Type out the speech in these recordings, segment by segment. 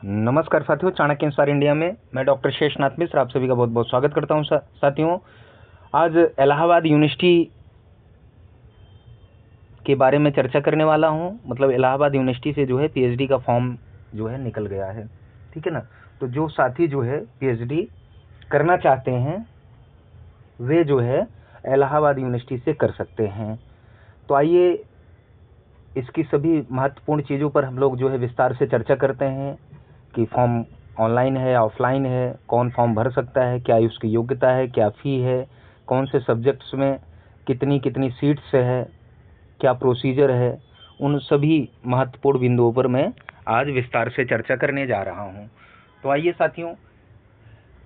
नमस्कार साथियों, Chanakya inspire India में मैं डॉक्टर शेषनाथ मिश्र आप सभी का बहुत बहुत स्वागत करता हूं। साथियों, आज इलाहाबाद यूनिवर्सिटी के बारे में चर्चा करने वाला हूं। मतलब इलाहाबाद यूनिवर्सिटी से जो है पीएचडी का फॉर्म जो है निकल गया है, ठीक है ना। तो जो साथी जो है पीएचडी करना चाहते हैं वे जो है इलाहाबाद यूनिवर्सिटी से कर सकते हैं। तो आइए इसकी सभी महत्वपूर्ण चीज़ों पर हम लोग जो है विस्तार से चर्चा करते हैं कि फॉर्म ऑनलाइन है या ऑफलाइन है, कौन फॉर्म भर सकता है, क्या उसकी योग्यता है, क्या फ़ी है, कौन से सब्जेक्ट्स में कितनी कितनी सीट्स है, क्या प्रोसीजर है। उन सभी महत्वपूर्ण बिंदुओं पर मैं आज विस्तार से चर्चा करने जा रहा हूं। तो आइए साथियों,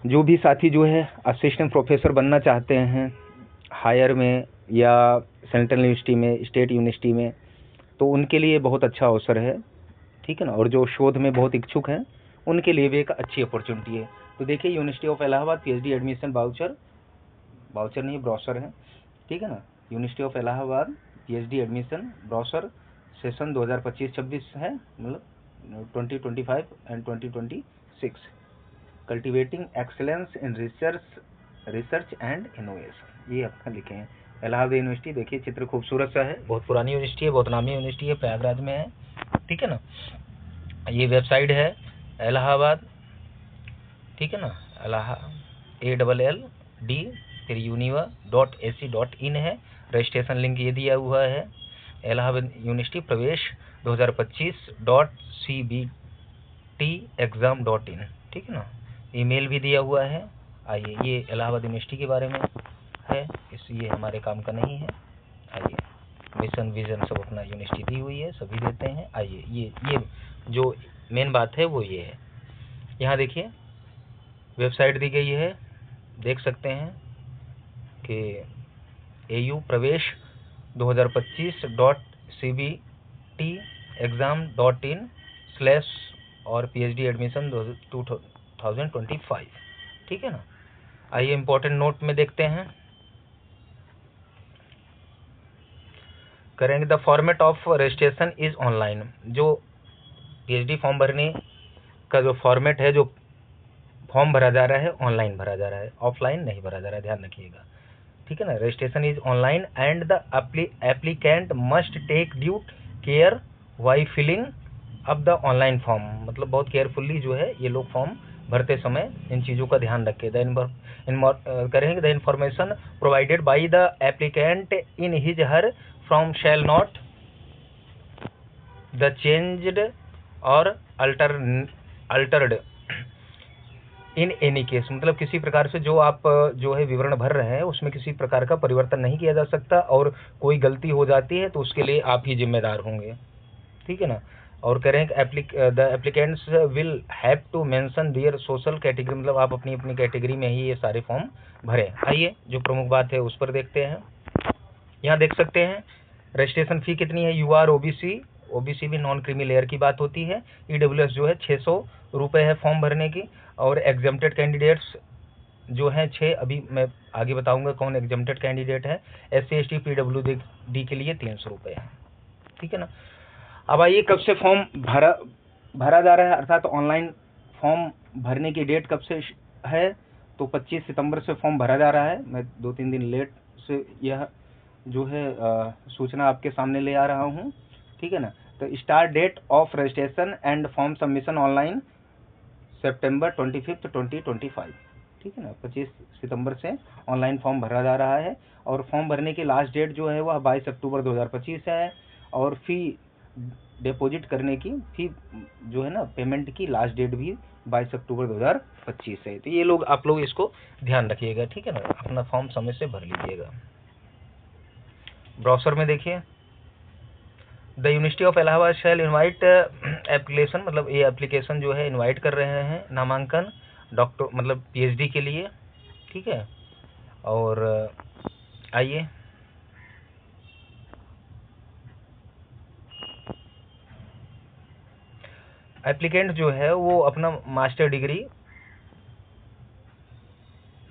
जो भी साथी जो है असिस्टेंट प्रोफेसर बनना चाहते हैं हायर में या सेंट्रल यूनिवर्सिटी में, स्टेट यूनिवर्सिटी में, तो उनके लिए बहुत अच्छा अवसर है, ठीक है ना। और जो शोध में बहुत इच्छुक हैं उनके लिए भी एक अच्छी अपॉर्चुनिटी है। तो देखिए, university of Allahabad PhD admission voucher नहीं, ब्रोशर है, ठीक है ना। University of Allahabad PhD admission brochure session 2025-26 है, मतलब 2025 and 2026, cultivating excellence in research and innovation, ये अपना लिखे हैं। इलाहाबाद यूनिवर्सिटी देखिए, चित्र खूबसूरत सा है, बहुत पुरानी यूनिवर्सिटी है, बहुत नामी यूनिवर्सिटी है, प्रयागराज में है, ठीक है ना। ये वेबसाइट है इलाहाबाद, ठीक है ना, ALLD फिर univa.ac.in है। रजिस्ट्रेशन लिंक ये दिया हुआ है, इलाहाबाद यूनिवर्सिटी प्रवेश 2025.cbtexam.in, ठीक है ना। ईमेल भी दिया हुआ है। आइए, ये इलाहाबाद यूनिवर्सिटी के बारे में है, ये हमारे काम का नहीं है। आइए, मिशन विजन सब अपना यूनिवर्सिटी दी हुई है, सभी देते हैं। आइए, ये जो मेन बात है वो ये है। यहाँ देखिए वेबसाइट दी गई है, देख सकते हैं कि AU प्रवेश 2025.cbtexam.in/ और PhD एडमिशन 2025, ठीक है ना। आइए इम्पोर्टेंट नोट में देखते हैं, करेंगे। The format of registration is online. जो PhD फॉर्म भरने का जो फॉर्मेट है, जो फॉर्म भरा जा रहा है ऑनलाइन भरा जा रहा है, ऑफलाइन नहीं भरा जा रहा है, ध्यान रखिएगा, ठीक है ना। Registration is online and the applicant must take due care while filling up the online form. मतलब बहुत केयरफुल्ली जो है ये लोग फॉर्म भरते समय इन चीज़ों का ध्यान रखें। करेंगे the information provided by the applicant in his her from shall not the changed और अल्टर्ड इन एनी केस। मतलब किसी प्रकार से जो आप जो है विवरण भर रहे हैं उसमें किसी प्रकार का परिवर्तन नहीं किया जा सकता, और कोई गलती हो जाती है तो उसके लिए आप ही जिम्मेदार होंगे, ठीक है ना। और कह रहे हैं the applicants will have to mention their social category. मतलब आप अपनी अपनी कैटेगरी में ही ये सारे फॉर्म भरें। आइए, जो प्रमुख बात है उस पर देखते हैं। यहाँ देख सकते हैं रजिस्ट्रेशन फी कितनी है। UR OBC भी नॉन क्रीमी लेयर की बात होती है। EWS जो है 600 रुपये है फॉर्म भरने की। और एग्जेम्प्टेड कैंडिडेट्स जो हैं 6, अभी मैं आगे बताऊंगा कौन एग्जेम्प्टेड कैंडिडेट है। SC ST PWD के लिए 300 रुपये है, ठीक है ना। अब आइए, कब से फॉर्म भरा जा रहा है, अर्थात ऑनलाइन फॉर्म भरने की डेट कब से है। तो 25 सितंबर से फॉर्म भरा जा रहा है। मैं 2-3 दिन लेट से यह जो है सूचना आपके सामने ले आ रहा हूँ, ठीक है ना। तो start date of registration and form submission online September 25, 2025, ठीक है ना। 25 सितंबर से ऑनलाइन फॉर्म भरा जा रहा है। और फॉर्म भरने की लास्ट डेट जो है वह 22 अक्टूबर 2025 है। और फी डिपॉजिट करने की, फी जो है ना पेमेंट की लास्ट डेट भी 22 अक्टूबर 2025 है। तो ये लोग, आप लोग इसको ध्यान रखिएगा, ठीक है ना। अपना फॉर्म समय से भर लीजिएगा। ब्राउज़र में देखिए, the university of Allahabad shall invite application, मतलब ये एप्लीकेशन जो है इनवाइट कर रहे हैं नामांकन डॉक्टर, मतलब PhD के लिए, ठीक है। और आइए, एप्लीकेंट जो है वो अपना मास्टर डिग्री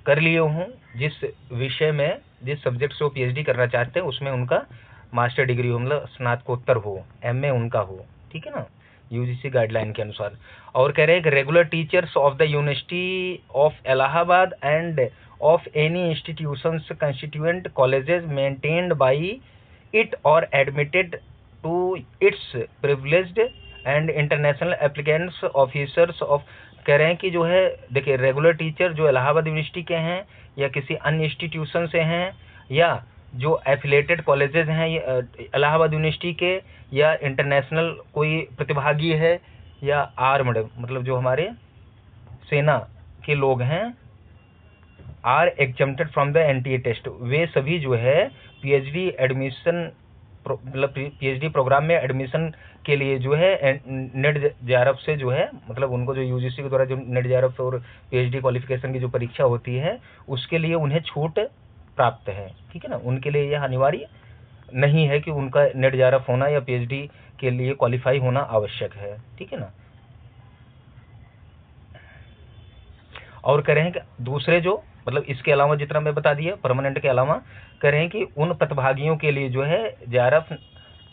कर लिए हों, जिस विषय में, जिस सब्जेक्ट से वो PhD करना चाहते हैं उसमें उनका मास्टर डिग्री हो, मतलब स्नातकोत्तर हो, MA उनका हो, ठीक है ना। यूजीसी गाइडलाइन के अनुसार। और कह रहे हैं कि regular teachers of the university of Allahabad and of any institutions constituent colleges maintained by it और admitted to its privileged and international applicants officers of, कह रहे हैं कि जो है देखिए रेगुलर टीचर जो इलाहाबाद यूनिवर्सिटी के हैं या किसी अन्य इंस्टीट्यूशन से हैं या जो एफिलेटेड कॉलेजेस हैं इलाहाबाद यूनिवर्सिटी के या इंटरनेशनल कोई प्रतिभागी है या आर्म्ड मतलब जो हमारे सेना के लोग हैं, are exempted from the NTA test, वे सभी जो है पीएचडी एडमिशन मतलब पीएचडी प्रोग्राम में एडमिशन के लिए जो है नेट जेआरएफ से जो है मतलब उनको जो यूजीसी के द्वारा जो नेट जेआरएफ और पीएचडी क्वालिफिकेशन की जो परीक्षा होती है उसके लिए उन्हें छूट प्राप्त है। ठीक है ना, उनके लिए यह अनिवार्य नहीं है कि उनका नेट जेआरएफ होना या पीएचडी के लिए क्वालिफाई होना आवश्यक है। ठीक है ना। और कह रहे हैं कि दूसरे जो मतलब इसके अलावा जितना मैं बता दिया परमानेंट के अलावा कह रहे हैं कि उन प्रतिभागियों के लिए जो है जेआरएफ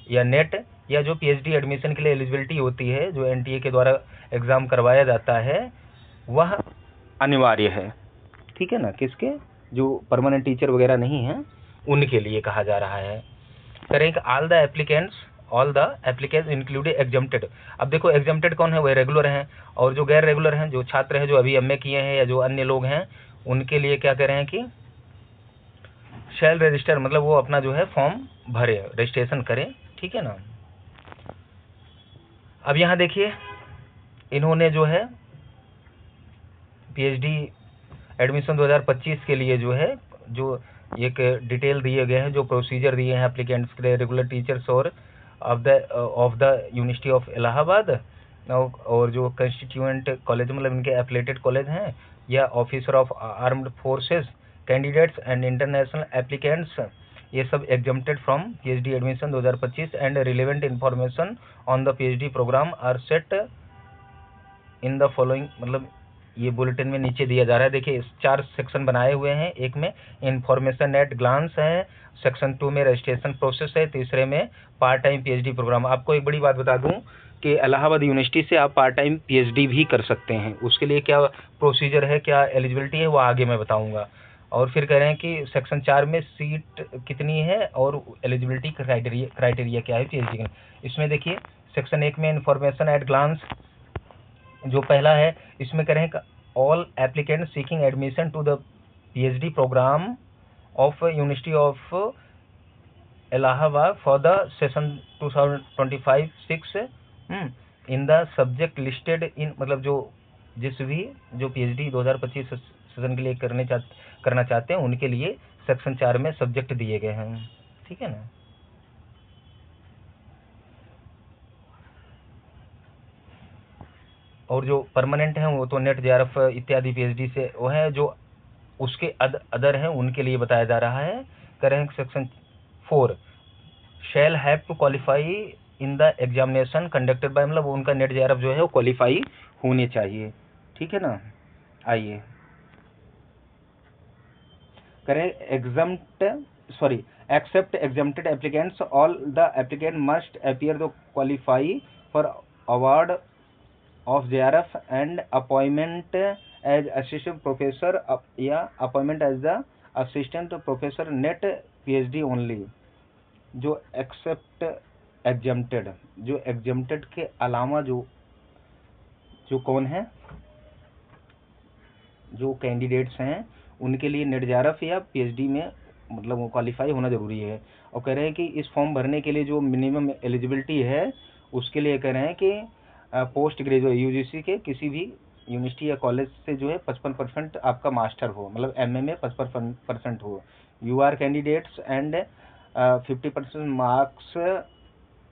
या नेट या जो पीएचडी एडमिशन के लिए एलिजिबिलिटी होती है जो एनटीए के द्वारा एग्जाम करवाया जाता है वह अनिवार्य है। ठीक है ना, किसके जो परमानेंट टीचर वगैरह नहीं है उनके लिए कहा जा रहा है। कह रहे हैं कि all the applicants included exempted. अब देखो एग्जम्प्टेड कौन है, वह रेगुलर हैं, और जो गैर रेगुलर हैं जो छात्र हैं जो अभी एमए किए हैं या जो अन्य लोग हैं उनके लिए क्या कह रहे हैं कि शैल रजिस्टर मतलब वो अपना जो है फॉर्म भरे रजिस्ट्रेशन करें। ठीक है ना। अब यहाँ देखिए इन्होंने जो है पीएचडी एडमिशन 2025 के लिए जो है जो एक डिटेल दिए गए हैं जो प्रोसीजर दिए हैं एप्लीकेंट्स के लिए रेगुलर टीचर्स और of the university of Allahabad और जो कंस्टिट्यूएंट कॉलेज मतलब इनके एफिलेटेड कॉलेज हैं या officer of armed forces candidates and international applicants ये सब exempted from PhD admission 2025 and relevant information on the PhD programme are set in the following मतलब ये बुलेटिन में नीचे दिया जा रहा है। देखिए 4 सेक्शन बनाए हुए हैं, एक में इंफॉर्मेशन एट ग्लांस है, सेक्शन 2 में रजिस्ट्रेशन प्रोसेस है, तीसरे में पार्ट टाइम पीएचडी प्रोग्राम। आपको एक बड़ी बात बता दूं कि इलाहाबाद यूनिवर्सिटी से आप पार्ट टाइम पीएचडी भी कर सकते हैं, उसके लिए क्या प्रोसीजर है क्या एलिजिबिलिटी है वो आगे मैं बताऊंगा। और फिर कह रहे हैं कि सेक्शन 4 में सीट कितनी है और एलिजिबिलिटी क्राइटेरिया क्या है पीएचडी का। इसमें देखिए सेक्शन 1 में इंफॉर्मेशन एट ग्लांस जो पहला है इसमें कह रहे हैं all applicant seeking admission to the PhD programme of university of Allahabad for the session 2025-6 in the subject listed in मतलब जो जिस भी जो पीएचडी 2025 सेशन के लिए करना चाहते हैं उनके लिए सेक्शन 4 में सब्जेक्ट दिए गए हैं। ठीक है ना। और जो परमानेंट हैं वो तो नेट जेआरएफ इत्यादि पीएचडी से वो है, जो उसके अदर हैं उनके लिए बताया जा रहा है। करें section 4 shall have to qualify in the examination conducted by मतलब उनका नेट जेआरएफ जो है वो क्वालिफाई होने चाहिए। ठीक है ना। आइए करें except exempted applicants all the applicant must appear the qualify for award of JRF and appointment as assistant professor या appointment as the assistant professor net PhD only। जो एक्सेप्ट एग्जम्प्टेड जो एग्जम्प्टेड के अलावा जो कौन है जो कैंडिडेट्स हैं उनके लिए नेट जेआरएफ या पीएचडी में मतलब वो क्वालिफाई होना जरूरी है। और कह रहे हैं कि इस फॉर्म भरने के लिए जो मिनिमम एलिजिबिलिटी है उसके लिए कह रहे हैं कि पोस्ट ग्रेजुएट यूजीसी के किसी भी यूनिवर्सिटी या कॉलेज से जो है 55% आपका मास्टर हो मतलब एमए में 55% हो। यूआर कैंडिडेट्स एंड 50% मार्क्स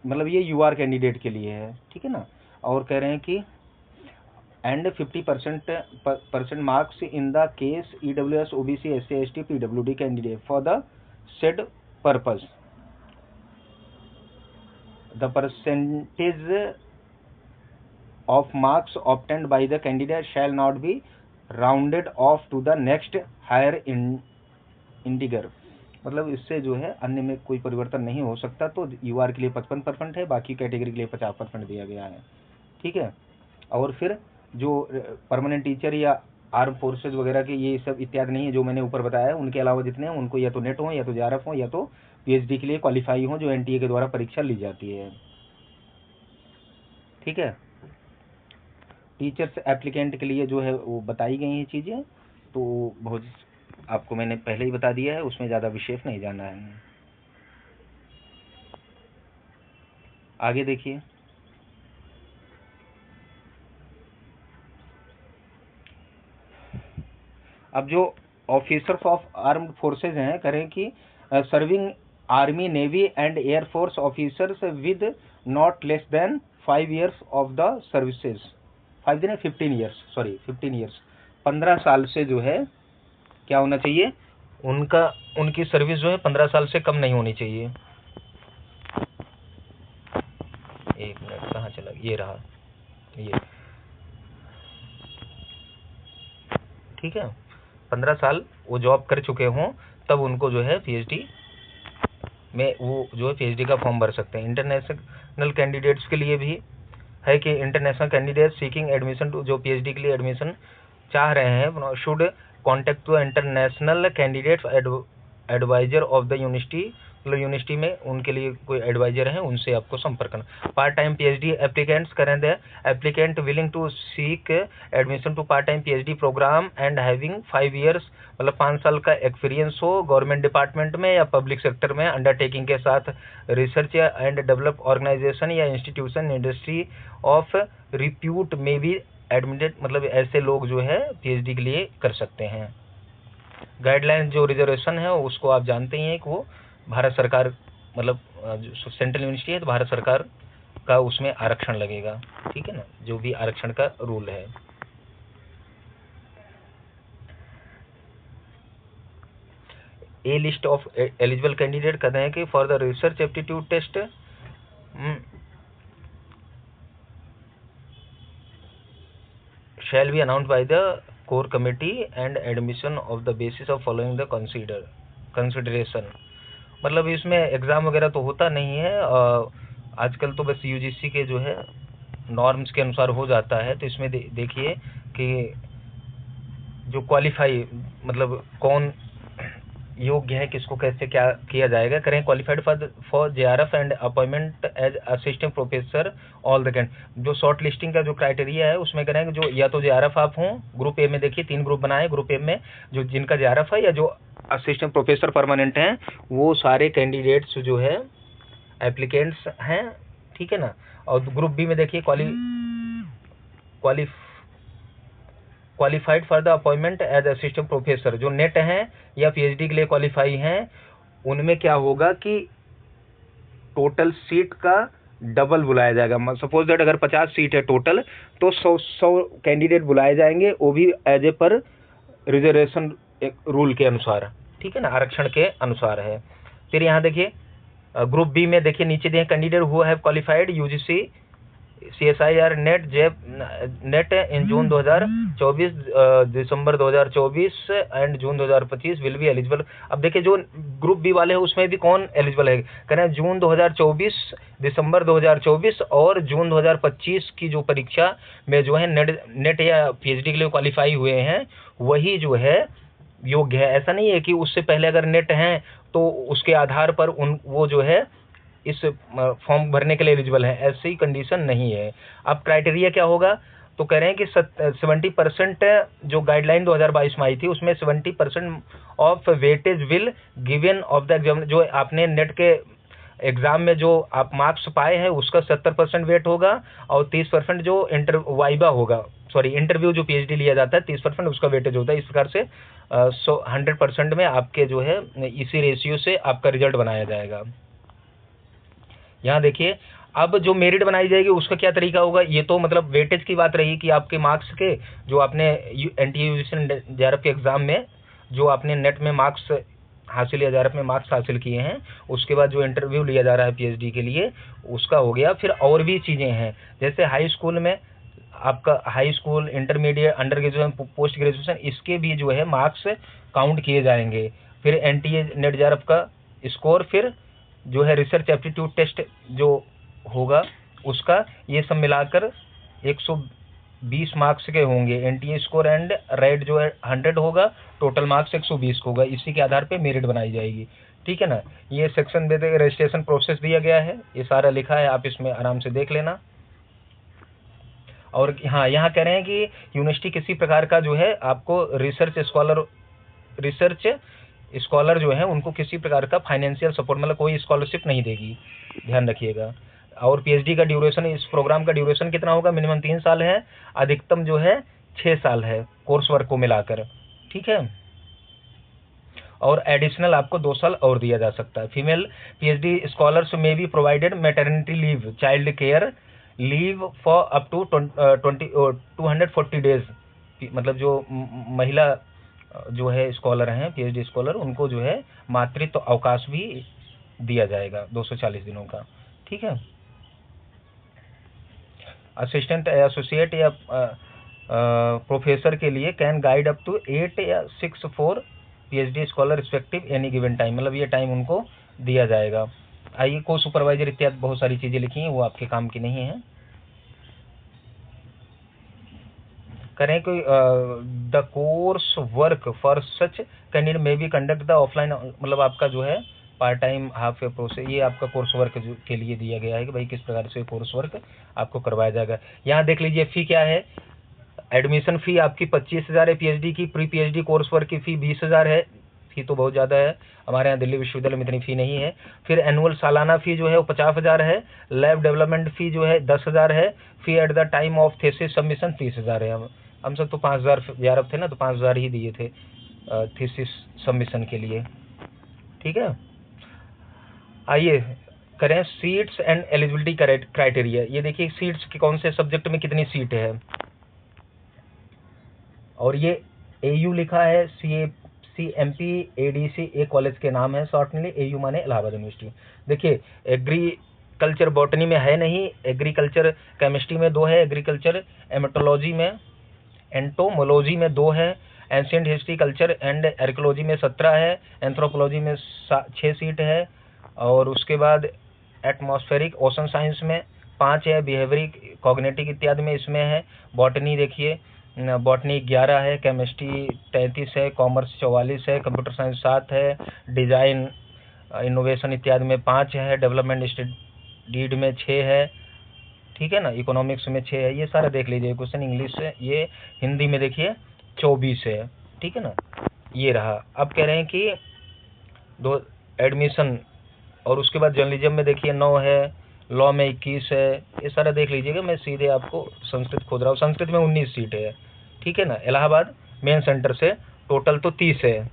मतलब ये यूआर कैंडिडेट के लिए है। ठीक है ना। और कह रहे हैं कि and 50% marks in the case EWS OBC SC ST PWD candidate for the said purpose the percentage of marks obtained by the candidate shall not be rounded off to the next higher integer मतलब इससे जो है अन्य में कोई परिवर्तन नहीं हो सकता। तो यूआर के लिए 55% है, बाकी कैटेगरी के लिए 50% दिया गया है। ठीक है। और फिर जो परमानेंट टीचर या आर्म फोर्सेज वगैरह के ये सब इत्यादि नहीं है जो मैंने ऊपर बताया है, उनके अलावा जितने हैं उनको या तो नेट हो या तो जेआरएफ हो या तो पीएचडी के लिए क्वालिफाई हो, जो एनटीए के द्वारा परीक्षा ली जाती है। ठीक है। टीचर्स एप्लीकेंट के लिए जो है वो बताई गई हैं चीज़ें, तो बहुत आपको मैंने पहले ही बता दिया है, उसमें ज़्यादा विशेष नहीं जाना है। आगे देखिए, अब जो ऑफिसर्स ऑफ आर्म्ड फोर्सेज हैं, करें कि serving army navy and air force officers with not less than 5 years of the services, 5 दिन 15 years, सॉरी 15 years, 15 साल से जो है क्या होना चाहिए, उनकी सर्विस जो है 15 साल से कम नहीं होनी चाहिए। एक मिनट, कहाँ चला, ये रहा ये, ठीक है। 15 साल वो जॉब कर चुके हों तब उनको जो है पीएचडी में वो जो है पीएचडी का फॉर्म भर सकते हैं। इंटरनेशनल कैंडिडेट्स के लिए भी है कि international candidate seeking admission to, जो पीएचडी के लिए एडमिशन चाह रहे हैं, should contact to international candidate adviser of the university, मतलब यूनिवर्सिटी में उनके लिए कोई एडवाइजर हैं, उनसे आपको संपर्क करना। पार्ट टाइम पीएचडी एप्लीकेंट्स करें the applicant willing to seek admission to part time PhD programme and having 5 years, मतलब 5 साल का एक्सपीरियंस हो गवर्नमेंट डिपार्टमेंट में या पब्लिक सेक्टर में अंडरटेकिंग के साथ, रिसर्च एंड डेवलप ऑर्गेनाइजेशन या इंस्टीट्यूशन इंडस्ट्री ऑफ रिप्यूट में भी एडमिटेड, मतलब ऐसे लोग जो है पीएचडी के लिए कर सकते हैं। गाइडलाइन जो रिजर्वेशन है उसको आप जानते ही हैं कि वो भारत सरकार, मतलब जो सेंट्रल यूनिवर्सिटी है तो भारत सरकार का उसमें आरक्षण लगेगा, ठीक है ना, जो भी आरक्षण का रूल है। A list of eligible candidate कहते हैं कि for the research aptitude test shall be announced by the core committee and admission of the basis of following the consideration, मतलब इसमें एग्जाम वगैरह तो होता नहीं है, आजकल तो बस यूजीसी के जो है नॉर्म्स के अनुसार हो जाता है। तो इसमें देखिए कि जो क्वालिफाई, मतलब कौन योग्य है, किसको कैसे क्या किया जाएगा, करें qualified for JRF and appointment as assistant professor all the कैंड, जो शॉर्ट लिस्टिंग का जो क्राइटेरिया है उसमें करेंगे जो या तो जेआरएफ आप हों, ग्रुप ए में देखिए 3 ग्रुप बनाए, ग्रुप ए में जो जिनका जेआरएफ है या जो असिस्टेंट प्रोफेसर परमानेंट हैं, वो सारे कैंडिडेट्स जो है एप्लीकेंट्स हैं, ठीक है ना। और ग्रुप बी में देखिए qualified for the appointment as assistant professor, जो नेट हैं या पीएचडी के लिए क्वालिफाई हैं, उनमें क्या होगा कि टोटल सीट का डबल बुलाया जाएगा। सपोज दैट अगर 50 सीट है टोटल, तो 100 कैंडिडेट बुलाए जाएंगे, वो भी एज ए पर रिजर्वेशन रूल के अनुसार, ठीक है ना, आरक्षण के अनुसार है। फिर यहाँ देखिए ग्रुप बी में देखिए नीचे दिए candidate who have qualified UGC CSIR net in June 2024, December 2024 and June 2025 will be eligible. अब देखिए जो ग्रुप बी वाले हैं उसमें भी कौन एलिजिबल है, कह रहे हैं जून 2024, दिसंबर 2024 और जून 2025 की जो परीक्षा में जो है नेट या पीएचडी के लिए क्वालिफाई हुए हैं, वही जो है योग्य है। ऐसा नहीं है कि उससे पहले अगर नेट हैं तो उसके आधार पर वो जो है इस फॉर्म भरने के लिए एलिजिबल है, ऐसी कंडीशन नहीं है। अब क्राइटेरिया क्या होगा, तो कह रहे हैं कि 70% जो गाइडलाइन 2022 में आई थी उसमें 70% of weightage will given of the exam, जो आपने नेट के एग्जाम में जो आप मार्क्स पाए हैं उसका 70% वेट होगा, और 30% जो इंटरव्यू जो पीएचडी लिया जाता है 30% उसका वेटेज होता है। इस प्रकार से 100% में आपके जो है इसी रेशियो से आपका रिजल्ट बनाया जाएगा। यहाँ देखिए अब जो मेरिट बनाई जाएगी उसका क्या तरीका होगा, ये तो मतलब वेटेज की बात रही कि आपके मार्क्स के जो आपने एनटीए यूजीसी जेआरएफ के एग्जाम में जो आपने नेट में मार्क्स हासिल या जेआरएफ में मार्क्स हासिल किए हैं, उसके बाद जो इंटरव्यू लिया जा रहा है पीएचडी के लिए उसका हो गया। फिर और भी चीज़ें हैं, जैसे हाई स्कूल में आपका high school, intermediate, under graduation, post graduation, इसके भी जो है मार्क्स काउंट किए जाएंगे। फिर एनटीए नेट जेआरएफ का स्कोर, फिर जो है रिसर्च एप्टीट्यूड टेस्ट जो होगा उसका, ये सब मिलाकर 120 मार्क्स के होंगे एनटीए स्कोर, एंड रेड जो है 100 होगा, टोटल मार्क्स 120 होगा। इसी के आधार पे मेरिट बनाई जाएगी, ठीक है ना। ये सेक्शन में रजिस्ट्रेशन प्रोसेस दिया गया है, ये सारा लिखा है, आप इसमें आराम से देख लेना। और हाँ, यहाँ कह रहे हैं कि यूनिवर्सिटी किसी प्रकार का जो है आपको रिसर्च स्कॉलर जो है उनको किसी प्रकार का फाइनेंशियल सपोर्ट, मतलब कोई स्कॉलरशिप नहीं देगी, ध्यान रखिएगा। और पीएचडी का ड्यूरेशन, इस प्रोग्राम का ड्यूरेशन कितना होगा, मिनिमम 3 साल है, अधिकतम जो है 6 साल है कोर्स वर्क को मिलाकर, ठीक है। और एडिशनल आपको 2 साल और दिया जा सकता है। Female PhD scholars may be provided maternity leave, child care leave for up to 240 days, मतलब जो महिला जो है स्कॉलर हैं, पीएचडी स्कॉलर, उनको जो है मातृत्व अवकाश भी दिया जाएगा 240 दिनों का, ठीक है। असिस्टेंट एसोसिएट या प्रोफेसर के लिए कैन गाइड अप टू 8 या 6 4 PhD scholar respective any given time, मतलब ये टाइम उनको दिया जाएगा। आइए, को सुपरवाइजर इत्यादि बहुत सारी चीज़ें लिखी हैं, वो आपके काम की नहीं है। करें कोई the course work for such candidate में भी कंडक्ट द ऑफलाइन, मतलब आपका जो है part time half a process, ये आपका कोर्स वर्क के लिए दिया गया है कि भाई किस प्रकार से कोर्स वर्क आपको करवाया जाएगा। यहाँ देख लीजिए फी क्या है, एडमिशन फी आपकी 25,000 है पीएचडी की, प्री पीएचडी कोर्स वर्क की फी 20,000 है, फी तो बहुत ज़्यादा है, हमारे यहाँ दिल्ली विश्वविद्यालय में इतनी फी नहीं है। फिर एनुअल सालाना फी जो है वो 50,000 है, लैब डेवलपमेंट फी जो है 10,000 है, fee at the time of thesis submission 30,000 है। हम सब तो 5,000 यारब थे ना, तो 5,000 ही दिए थे थीसिस सबमिशन के लिए, ठीक है। आइए करें सीट्स एंड एलिजिबिलिटी क्राइटेरिया। ये देखिए सीट्स के कौन से सब्जेक्ट में कितनी सीट है, और ये एयू लिखा है, CMP ADC एक कॉलेज के नाम है, शॉर्टली एयू माने इलाहाबाद यूनिवर्सिटी। देखिए एग्रीकल्चर बॉटनी में है नहीं, एग्रीकल्चर केमिस्ट्री में 2 है, एग्रीकल्चर एमेटोलॉजी में, एंटोमोलॉजी में 2 है, ancient history culture and archaeology में 17 है, एंथ्रोपोलॉजी में 6 सीट है, और उसके बाद एटमॉस्फेरिक ओशन साइंस में 5 है, बिहेवियरिक कॉग्निटिव इत्यादि में इसमें है। बॉटनी देखिए, बॉटनी 11 है, केमिस्ट्री 33 है, कॉमर्स 44 है, कंप्यूटर साइंस 7 है, डिजाइन इनोवेशन इत्यादि में 5 है, डेवलपमेंट स्टडीड में 6 है, ठीक है ना, इकोनॉमिक्स में 6 है। ये सारा देख लीजिए क्वेश्चन, इंग्लिश से, ये हिंदी में देखिए 24 है, ठीक है ना। ये रहा, अब कह रहे हैं कि 2 एडमिशन, और उसके बाद जर्नलिज्म में देखिए 9 है, लॉ में 21 है, ये सारा देख लीजिएगा। मैं सीधे आपको संस्कृत खोज रहा हूँ, संस्कृत में 19 सीट है, ठीक है ना। इलाहाबाद मेन सेंटर से टोटल तो 30 है,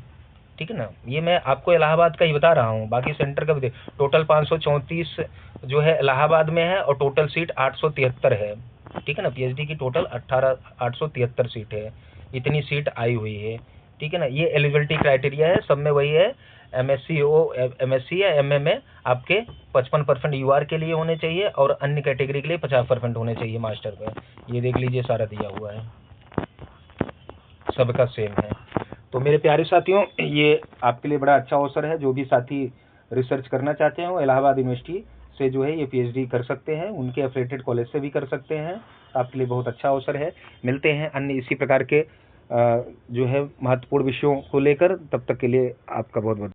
ठीक है ना। ये मैं आपको इलाहाबाद का ही बता रहा हूँ, बाकी सेंटर का भी टोटल 534 जो है इलाहाबाद में है, और टोटल सीट 873 है, ठीक है ना। पीएचडी की टोटल 873 सीट है, इतनी सीट आई हुई है, ठीक है ना। ये एलिजिबिलिटी क्राइटेरिया है, सब में वही है। एमएससी या एमए में आपके 55% यूआर के लिए होने चाहिए, और अन्य कैटेगरी के लिए 50% होने चाहिए मास्टर पे। ये देख लीजिए सारा दिया हुआ है, सबका सेम है। तो मेरे प्यारे साथियों, ये आपके लिए बड़ा अच्छा अवसर है। जो भी साथी रिसर्च करना चाहते हैं वो इलाहाबाद यूनिवर्सिटी से जो है ये पीएचडी कर सकते हैं, उनके एफिलिएटेड कॉलेज से भी कर सकते हैं। आपके लिए बहुत अच्छा अवसर है। मिलते हैं अन्य इसी प्रकार के जो है महत्वपूर्ण विषयों को लेकर, तब तक के लिए आपका बहुत बहुत